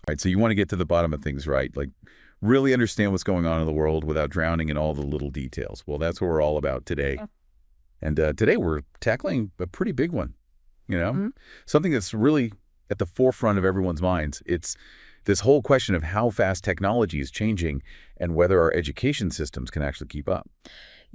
Right. So you want to get to the bottom of things, right? Like really understand what's going on in the world without drowning in all the little details. Well, that's what we're all about today. And today we're tackling a pretty big one, you know, Mhm. something that's really at the forefront of everyone's minds. It's this whole question of how fast technology is changing and whether our education systems can actually keep up.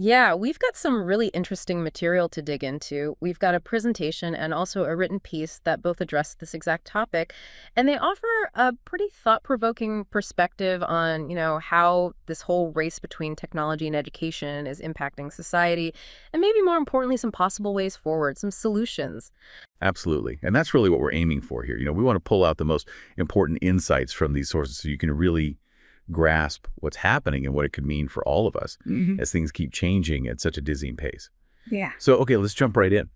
Yeah, we've got some really interesting material to dig into. We've got a presentation and also a written piece that both address this exact topic, and they offer a pretty thought-provoking perspective on, how this whole race between technology and education is impacting society, and maybe more importantly, some possible ways forward, some solutions. Absolutely. And that's really what we're aiming for here. We want to pull out the most important insights from these sources so you can really grasp what's happening and what it could mean for all of us Hmm. as things keep changing at such a dizzying pace. Yeah. So, okay, let's jump right in.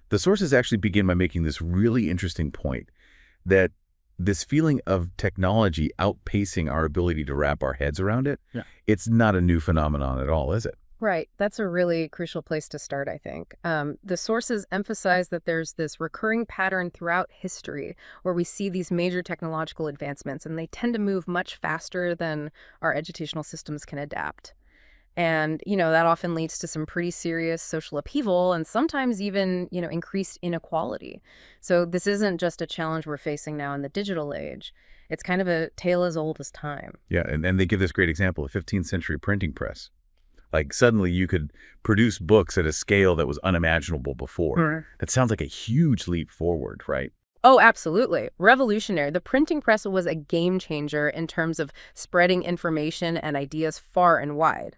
The sources actually begin by making this really interesting point that this feeling of technology outpacing our ability to wrap our heads around it, Yeah. it's not a new phenomenon at all, is it? Right. That's a really crucial place to start, I think. The sources emphasize that there's this recurring pattern throughout history where we see these major technological advancements, and they tend to move much faster than our educational systems can adapt. And, that often leads to some pretty serious social upheaval and sometimes even, increased inequality. So this isn't just a challenge we're facing now in the digital age. It's kind of a tale as old as time. Yeah, and they give this great example, a 15th century printing press. Like suddenly you could produce books at a scale that was unimaginable before. Right. That sounds like a huge leap forward, right? Oh, absolutely. Revolutionary. The printing press was a game changer in terms of spreading information and ideas far and wide.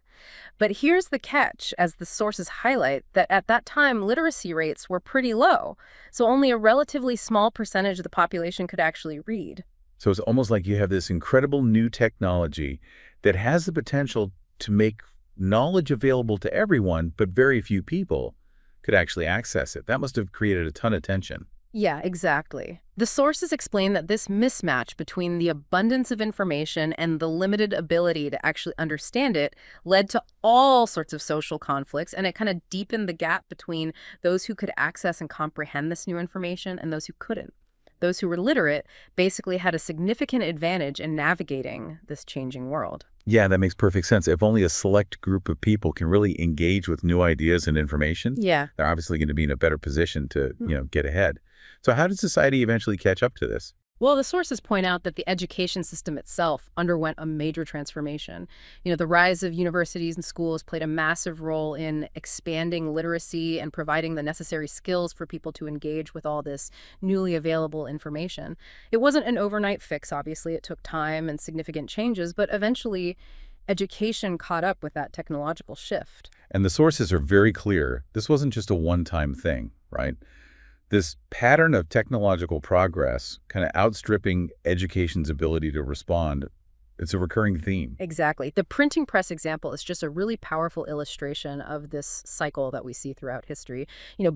But here's the catch, as the sources highlight, that at that time, literacy rates were pretty low. So only a relatively small percentage of the population could actually read. So it's almost like you have this incredible new technology that has the potential to make knowledge available to everyone, but very few people could actually access it. That must have created a ton of tension. Yeah, exactly. The sources explain that this mismatch between the abundance of information and the limited ability to actually understand it led to all sorts of social conflicts, and it kind of deepened the gap between those who could access and comprehend this new information and those who couldn't. Those who were literate basically had a significant advantage in navigating this changing world. Yeah, that makes perfect sense. If only a select group of people can really engage with new ideas and information, Yeah. they're obviously going to be in a better position to, get ahead. So how did society eventually catch up to this? Well, the sources point out that the education system itself underwent a major transformation. The rise of universities and schools played a massive role in expanding literacy and providing the necessary skills for people to engage with all this newly available information. It wasn't an overnight fix, obviously. It took time and significant changes, but eventually education caught up with that technological shift. And the sources are very clear. This wasn't just a one-time thing, right? This pattern of technological progress kind of outstripping education's ability to respond, it's a recurring theme. Exactly. The printing press example is just a really powerful illustration of this cycle that we see throughout history.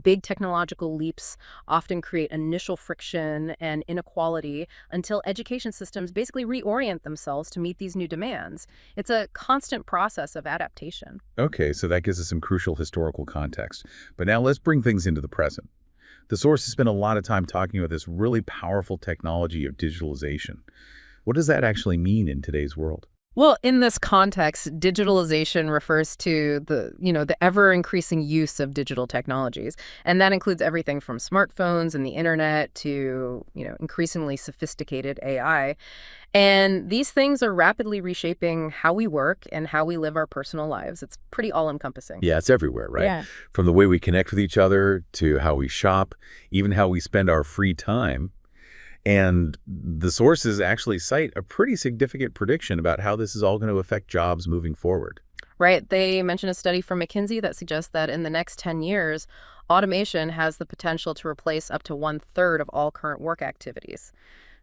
Big technological leaps often create initial friction and inequality until education systems basically reorient themselves to meet these new demands. It's a constant process of adaptation. Okay, so that gives us some crucial historical context. But now let's bring things into the present. The sources spend a lot of time talking about this really powerful technology of digitalization. What does that actually mean in today's world? Well, in this context, digitalization refers to the ever increasing use of digital technologies. And that includes everything from smartphones and the internet to, increasingly sophisticated AI. And these things are rapidly reshaping how we work and how we live our personal lives. It's pretty all-encompassing. Yeah, it's everywhere, right? Yeah. From the way we connect with each other to how we shop, even how we spend our free time. And the sources actually cite a pretty significant prediction about how this is all going to affect jobs moving forward. Right. They mention a study from McKinsey that suggests that in the next 10 years, automation has the potential to replace up to one-third of all current work activities.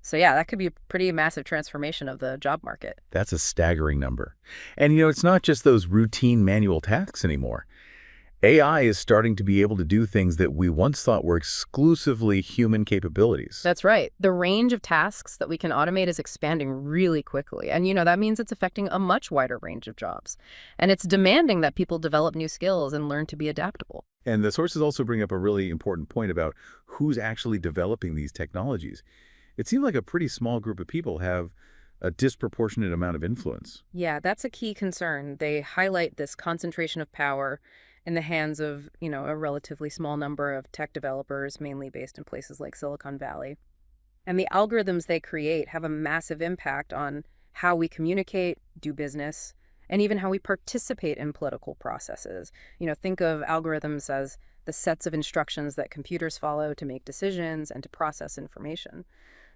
So yeah, that could be a pretty massive transformation of the job market. That's a staggering number. And it's not just those routine manual tasks anymore. AI is starting to be able to do things that we once thought were exclusively human capabilities. That's right. The range of tasks that we can automate is expanding really quickly. And, that means it's affecting a much wider range of jobs. And it's demanding that people develop new skills and learn to be adaptable. And the sources also bring up a really important point about who's actually developing these technologies. It seems like a pretty small group of people have a disproportionate amount of influence. Yeah, that's a key concern. They highlight this concentration of power in the hands of, a relatively small number of tech developers, mainly based in places like Silicon Valley. And the algorithms they create have a massive impact on how we communicate, do business, and even how we participate in political processes. Think of algorithms as the sets of instructions that computers follow to make decisions and to process information.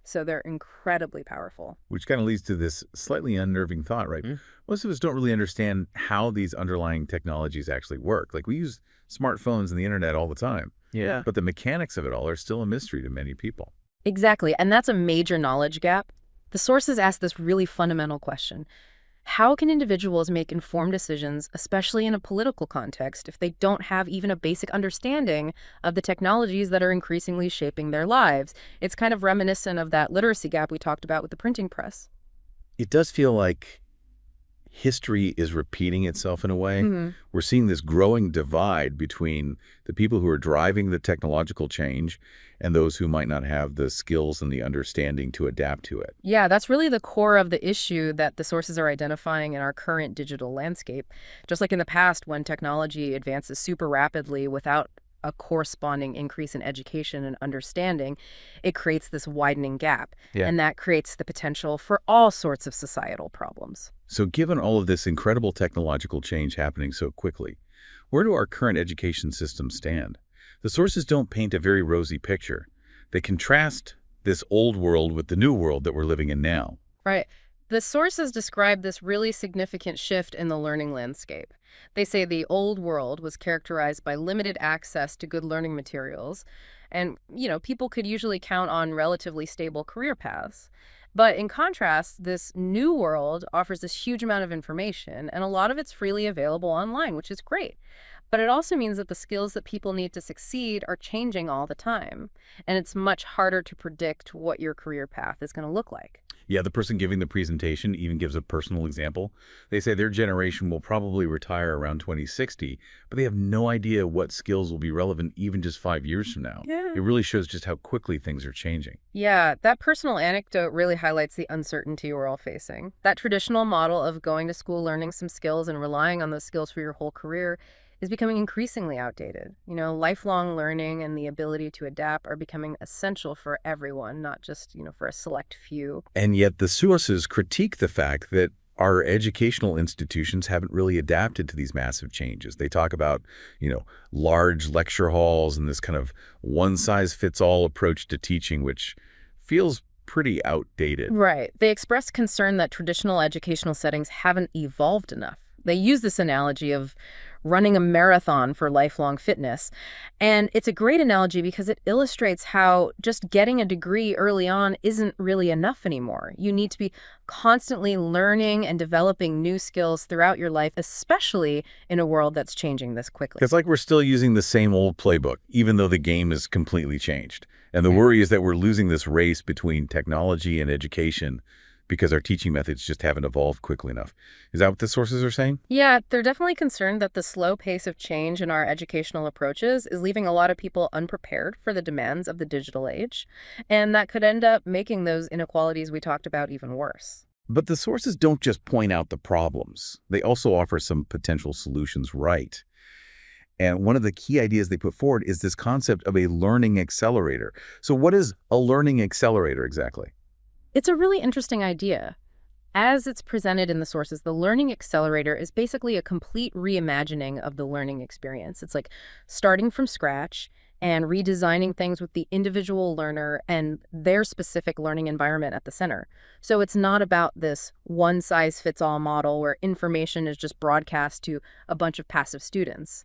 So they're incredibly powerful. Which kind of leads to this slightly unnerving thought, right? Most of us don't really understand how these underlying technologies actually work. Like we use smartphones and the internet all the time, Yeah. but the mechanics of it all are still a mystery to many people. Exactly. And that's a major knowledge gap. The sources ask this really fundamental question. How can individuals make informed decisions, especially in a political context, if they don't have even a basic understanding of the technologies that are increasingly shaping their lives? It's kind of reminiscent of that literacy gap we talked about with the printing press. It does feel like history is repeating itself in a way. We're seeing this growing divide between the people who are driving the technological change and those who might not have the skills and the understanding to adapt to it. Yeah, that's really the core of the issue that the sources are identifying in our current digital landscape. Just like in the past, when technology advances super rapidly without a corresponding increase in education and understanding, it creates this widening gap. Yeah. And that creates the potential for all sorts of societal problems. So given all of this incredible technological change happening so quickly, where do our current education systems stand? The sources don't paint a very rosy picture. They contrast this old world with the new world that we're living in now. Right. The sources describe this really significant shift in the learning landscape. They say the old world was characterized by limited access to good learning materials, and, people could usually count on relatively stable career paths. But in contrast, this new world offers this huge amount of information, and a lot of it's freely available online, which is great. But it also means that the skills that people need to succeed are changing all the time, and it's much harder to predict what your career path is going to look like. Yeah, the person giving the presentation even gives a personal example. They say their generation will probably retire around 2060, but they have no idea what skills will be relevant even just 5 years from now. Yeah. It really shows just how quickly things are changing. Yeah, that personal anecdote really highlights the uncertainty we're all facing. That traditional model of going to school, learning some skills, and relying on those skills for your whole career is becoming increasingly outdated. Lifelong learning and the ability to adapt are becoming essential for everyone, not just, for a select few. And yet the sources critique the fact that our educational institutions haven't really adapted to these massive changes. They talk about, large lecture halls and this kind of one-size-fits-all approach to teaching, which feels pretty outdated. Right. They express concern that traditional educational settings haven't evolved enough. They use this analogy of running a marathon for lifelong fitness. And it's a great analogy because it illustrates how just getting a degree early on isn't really enough anymore. You need to be constantly learning and developing new skills throughout your life, especially in a world that's changing this quickly. It's like we're still using the same old playbook, even though the game is completely changed. And the worry is that we're losing this race between technology and education because our teaching methods just haven't evolved quickly enough. Is that what the sources are saying? Yeah, they're definitely concerned that the slow pace of change in our educational approaches is leaving a lot of people unprepared for the demands of the digital age, and that could end up making those inequalities we talked about even worse. But the sources don't just point out the problems. They also offer some potential solutions, right? And one of the key ideas they put forward is this concept of a learning accelerator. So what is a learning accelerator exactly? It's a really interesting idea. As it's presented in the sources, the Learning Accelerator is basically a complete reimagining of the learning experience. It's like starting from scratch and redesigning things with the individual learner and their specific learning environment at the center. So it's not about this one-size-fits-all model where information is just broadcast to a bunch of passive students.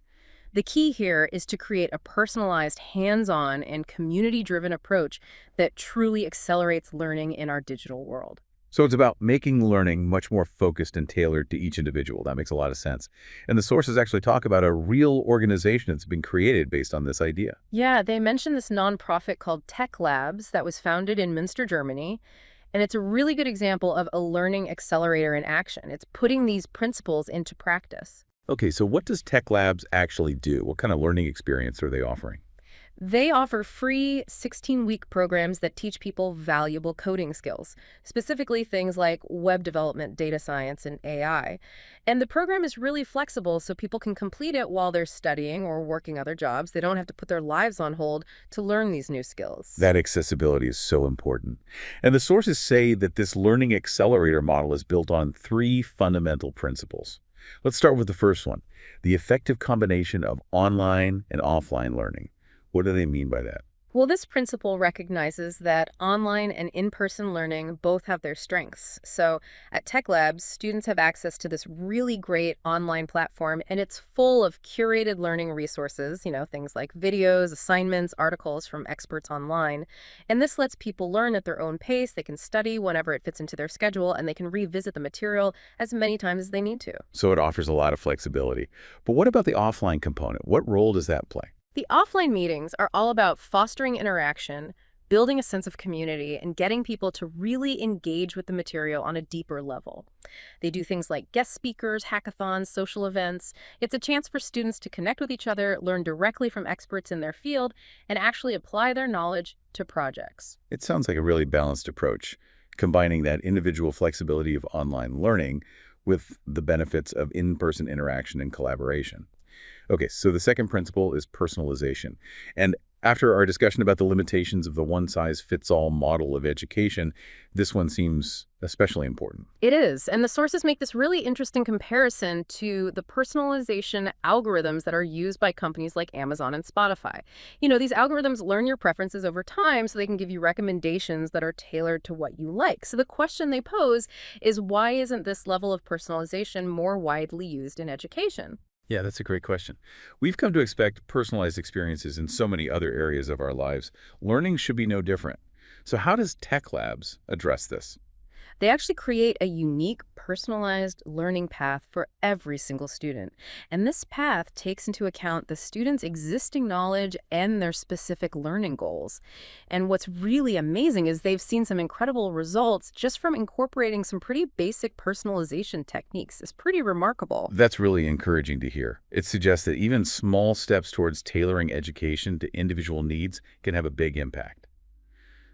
The key here is to create a personalized, hands-on, and community-driven approach that truly accelerates learning in our digital world. So it's about making learning much more focused and tailored to each individual. That makes a lot of sense. And the sources actually talk about a real organization that's been created based on this idea. Yeah, they mentioned this nonprofit called Tech Labs that was founded in Münster, Germany. And it's a really good example of a learning accelerator in action. It's putting these principles into practice. Okay, so what does Tech Labs actually do? What kind of learning experience are they offering? They offer free 16-week programs that teach people valuable coding skills, specifically things like web development, data science, and AI. And the program is really flexible so people can complete it while they're studying or working other jobs. They don't have to put their lives on hold to learn these new skills. That accessibility is so important. And the sources say that this learning accelerator model is built on three fundamental principles. Let's start with the first one, the effective combination of online and offline learning. What do they mean by that? Well, this principle recognizes that online and in-person learning both have their strengths. So at Tech Labs, students have access to this really great online platform, and it's full of curated learning resources, things like videos, assignments, articles from experts online. And this lets people learn at their own pace. They can study whenever it fits into their schedule, and they can revisit the material as many times as they need to. So it offers a lot of flexibility. But what about the offline component? What role does that play? The offline meetings are all about fostering interaction, building a sense of community, and getting people to really engage with the material on a deeper level. They do things like guest speakers, hackathons, social events. It's a chance for students to connect with each other, learn directly from experts in their field, and actually apply their knowledge to projects. It sounds like a really balanced approach, combining that individual flexibility of online learning with the benefits of in-person interaction and collaboration. Okay, so the second principle is personalization. And after our discussion about the limitations of the one-size-fits-all model of education, this one seems especially important. It is, and the sources make this really interesting comparison to the personalization algorithms that are used by companies like Amazon and Spotify. These algorithms learn your preferences over time so they can give you recommendations that are tailored to what you like. So the question they pose is, why isn't this level of personalization more widely used in education? Yeah, that's a great question. We've come to expect personalized experiences in so many other areas of our lives. Learning should be no different. So how does Tech Labs address this? They actually create a unique, personalized learning path for every single student. And this path takes into account the student's existing knowledge and their specific learning goals. And what's really amazing is they've seen some incredible results just from incorporating some pretty basic personalization techniques. It's pretty remarkable. That's really encouraging to hear. It suggests that even small steps towards tailoring education to individual needs can have a big impact.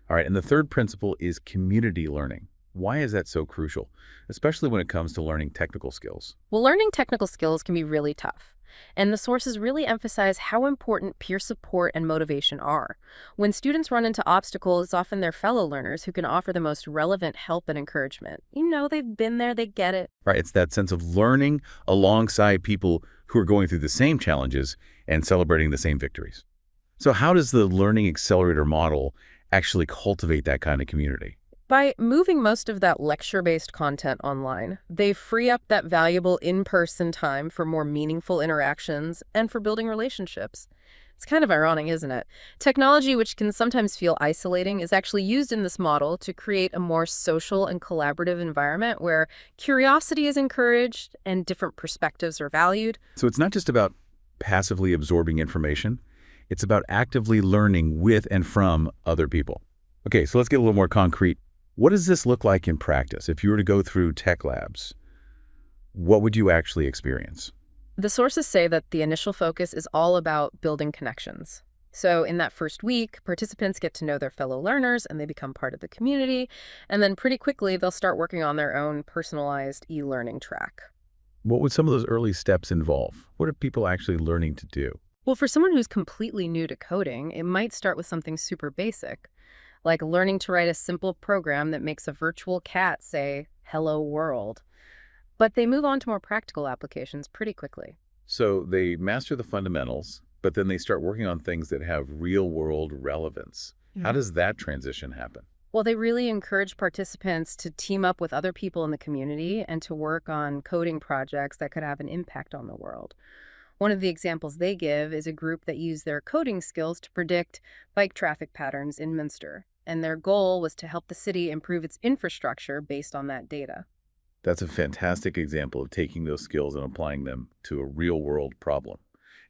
All right, and the third principle is community learning. Why is that so crucial, especially when it comes to learning technical skills? Well, learning technical skills can be really tough. And the sources really emphasize how important peer support and motivation are. When students run into obstacles, it's often their fellow learners who can offer the most relevant help and encouragement. They've been there, they get it. Right, it's that sense of learning alongside people who are going through the same challenges and celebrating the same victories. So how does the learning accelerator model actually cultivate that kind of community? By moving most of that lecture-based content online, they free up that valuable in-person time for more meaningful interactions and for building relationships. It's kind of ironic, isn't it? Technology, which can sometimes feel isolating, is actually used in this model to create a more social and collaborative environment where curiosity is encouraged and different perspectives are valued. So it's not just about passively absorbing information, it's about actively learning with and from other people. Okay, so let's get a little more concrete. What does this look like in practice? If you were to go through Tech Labs, what would you actually experience? The sources say that the initial focus is all about building connections. So in that first week, participants get to know their fellow learners and they become part of the community. And then pretty quickly, they'll start working on their own personalized e-learning track. What would some of those early steps involve? What are people actually learning to do? Well, for someone who's completely new to coding, it might start with something super basic, like learning to write a simple program that makes a virtual cat say, "Hello world." But they move on to more practical applications pretty quickly. So they master the fundamentals, but then they start working on things that have real-world relevance. How does that transition happen? Well, they really encourage participants to team up with other people in the community and to work on coding projects that could have an impact on the world. One of the examples they give is a group that used their coding skills to predict bike traffic patterns in Minster. And their goal was to help the city improve its infrastructure based on that data. That's a fantastic example of taking those skills and applying them to a real-world problem.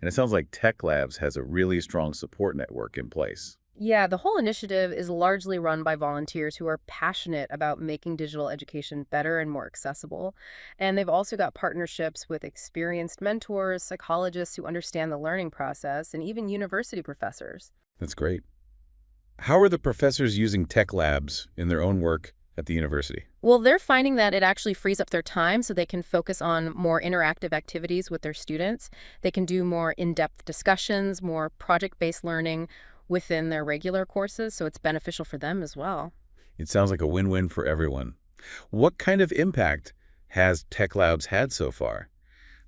And it sounds like Tech Labs has a really strong support network in place. Yeah, the whole initiative is largely run by volunteers who are passionate about making digital education better and more accessible. And they've also got partnerships with experienced mentors, psychologists who understand the learning process, and even university professors. That's great. How are the professors using tech labs in their own work at the university? Well, they're finding that it actually frees up their time so they can focus on more interactive activities with their students. They can do more in-depth discussions, more project-based learning within their regular courses, so it's beneficial for them as well. It sounds like a win-win for everyone. What kind of impact has tech labs had so far?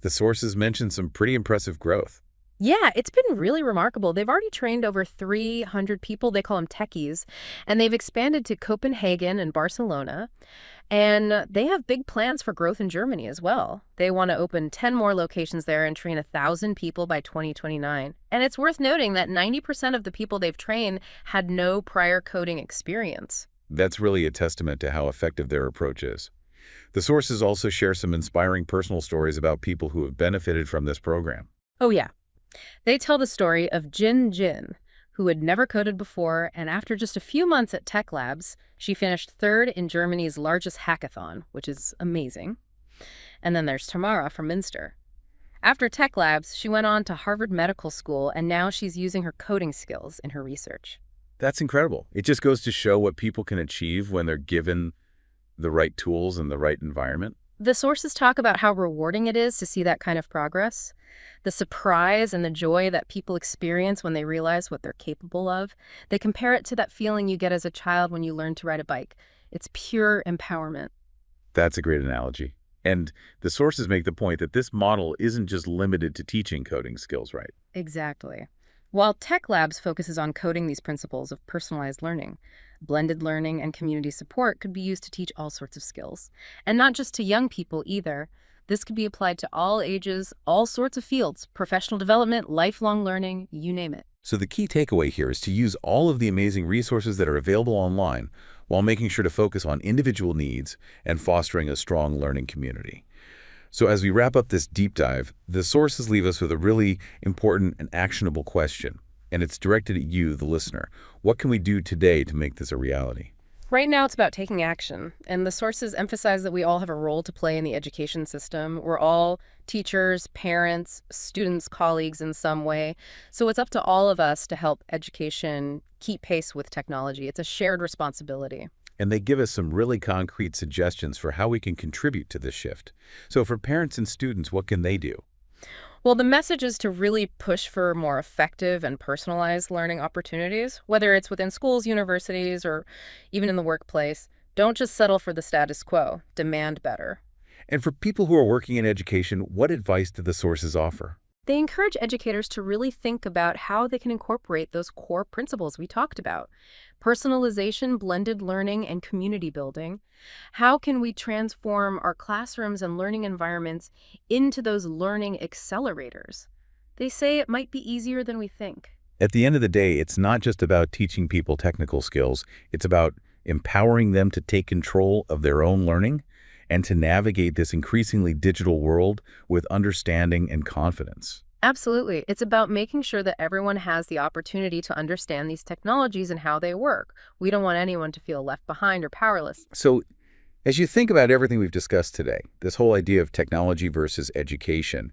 The sources mentioned some pretty impressive growth. Yeah, it's been really remarkable. They've already trained over 300 people. They call them techies, and they've expanded to Copenhagen and Barcelona. And they have big plans for growth in Germany as well. They want to open 10 more locations there and train 1,000 people by 2029. And it's worth noting that 90% of the people they've trained had no prior coding experience. That's really a testament to how effective their approach is. The sources also share some inspiring personal stories about people who have benefited from this program. Oh, yeah. They tell the story of Jin, who had never coded before, and after just a few months at Tech Labs, she finished third in Germany's largest hackathon, which is amazing. And then there's Tamara from Minster. After Tech Labs, she went on to Harvard Medical School, and now she's using her coding skills in her research. That's incredible. It just goes to show what people can achieve when they're given the right tools and the right environment. The sources talk about how rewarding it is to see that kind of progress, the surprise and the joy that people experience when they realize what they're capable of. They compare it to that feeling you get as a child when you learn to ride a bike. It's pure empowerment. That's a great analogy. And the sources make the point that this model isn't just limited to teaching coding skills, right? Exactly. While Tech Labs focuses on coding these principles of personalized learning, blended learning and community support could be used to teach all sorts of skills. And not just to young people either. This could be applied to all ages, all sorts of fields, professional development, lifelong learning, you name it. So the key takeaway here is to use all of the amazing resources that are available online while making sure to focus on individual needs and fostering a strong learning community. So as we wrap up this deep dive, the sources leave us with a really important and actionable question, and it's directed at you, the listener. What can we do today to make this a reality? Right now, it's about taking action, and the sources emphasize that we all have a role to play in the education system. We're all teachers, parents, students, colleagues in some way. So it's up to all of us to help education keep pace with technology. It's a shared responsibility. And they give us some really concrete suggestions for how we can contribute to this shift. So for parents and students, what can they do? Well, the message is to really push for more effective and personalized learning opportunities, whether it's within schools, universities, or even in the workplace. Don't just settle for the status quo. Demand better. And for people who are working in education, what advice do the sources offer? They encourage educators to really think about how they can incorporate those core principles we talked about. Personalization, blended learning, and community building. How can we transform our classrooms and learning environments into those learning accelerators? They say it might be easier than we think. At the end of the day, it's not just about teaching people technical skills. It's about empowering them to take control of their own learning and to navigate this increasingly digital world with understanding and confidence. Absolutely. It's about making sure that everyone has the opportunity to understand these technologies and how they work. We don't want anyone to feel left behind or powerless. So as you think about everything we've discussed today, this whole idea of technology versus education,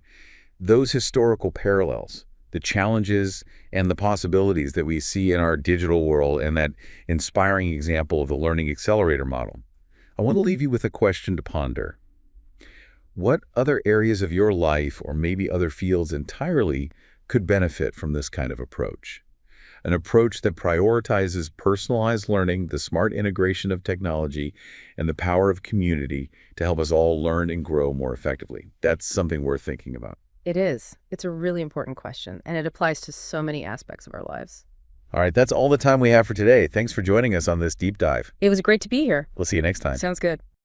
those historical parallels, the challenges and the possibilities that we see in our digital world and that inspiring example of the learning accelerator model, I want to leave you with a question to ponder. What other areas of your life, or maybe other fields entirely, could benefit from this kind of approach? An approach that prioritizes personalized learning, the smart integration of technology, and the power of community to help us all learn and grow more effectively. That's something worth thinking about. It is. It's a really important question, and it applies to so many aspects of our lives. All right, that's all the time we have for today. Thanks for joining us on this deep dive. It was great to be here. We'll see you next time. Sounds good.